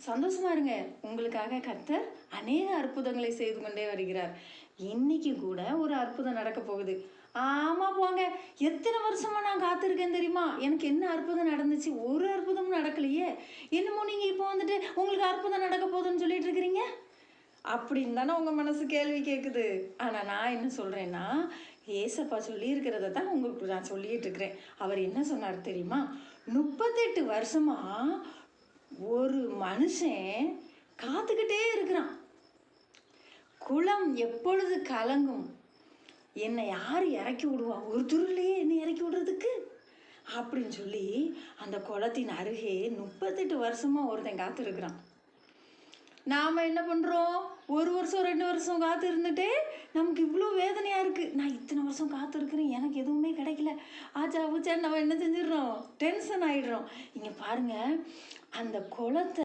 சந்தோஷமா இருங்க. உங்களுக்காக கர்த்தர் அநேக அற்புதங்களை செய்து கொண்டே வருகிறார். இன்னைக்கு கூட ஒரு அற்புதம் நடக்க போகுது. ஆமா போங்க. எத்தனை வருஷமா நான் காத்திருக்கேன் தெரியுமா? எனக்கு என்ன அற்புதம் நடந்துச்சு? ஒரு அற்புதமும் நடக்கலையே. என்னமோ நீங்க இப்போ வந்துட்டு உங்களுக்கு அற்புதம் நடக்க போகுதுன்னு சொல்லிட்டு இருக்கிறீங்க. அப்படின்னு தானே உங்கள் மனசு கேள்வி கேட்குது. ஆனால் நான் என்ன சொல்கிறேன்னா, ஏசப்பா சொல்லியிருக்கிறத தான் உங்களுக்கு நான் சொல்லிட்டு இருக்கிறேன். அவர் என்ன சொன்னார் தெரியுமா? 38 வருஷமா ஒரு மனுஷன் காத்துக்கிட்டே இருக்கிறான். குளம் எப்பொழுது கலங்கும், என்னை யார் இறக்கி விடுவா, ஒரு துருளையே என்னை இறக்கி விடுறதுக்கு அப்படின்னு சொல்லி அந்த குளத்தின் அருகே 38 வருஷமா ஒருத்தன் காத்திருக்கிறான். நாம் என்ன பண்ணுறோம்? ஒரு வருஷம் 2 வருஷம் காத்து இருந்துட்டு நமக்கு இவ்வளோ வேதனையாக இருக்குது. நான் இத்தனை வருஷம் காத்திருக்கிறேன், எனக்கு எதுவுமே கிடைக்கல, ஆச்சா ஊச்சான்னு நம்ம என்ன செஞ்சிடுறோம்? டென்ஷன் ஆகிடுறோம். இங்கே பாருங்கள், அந்த குளத்தை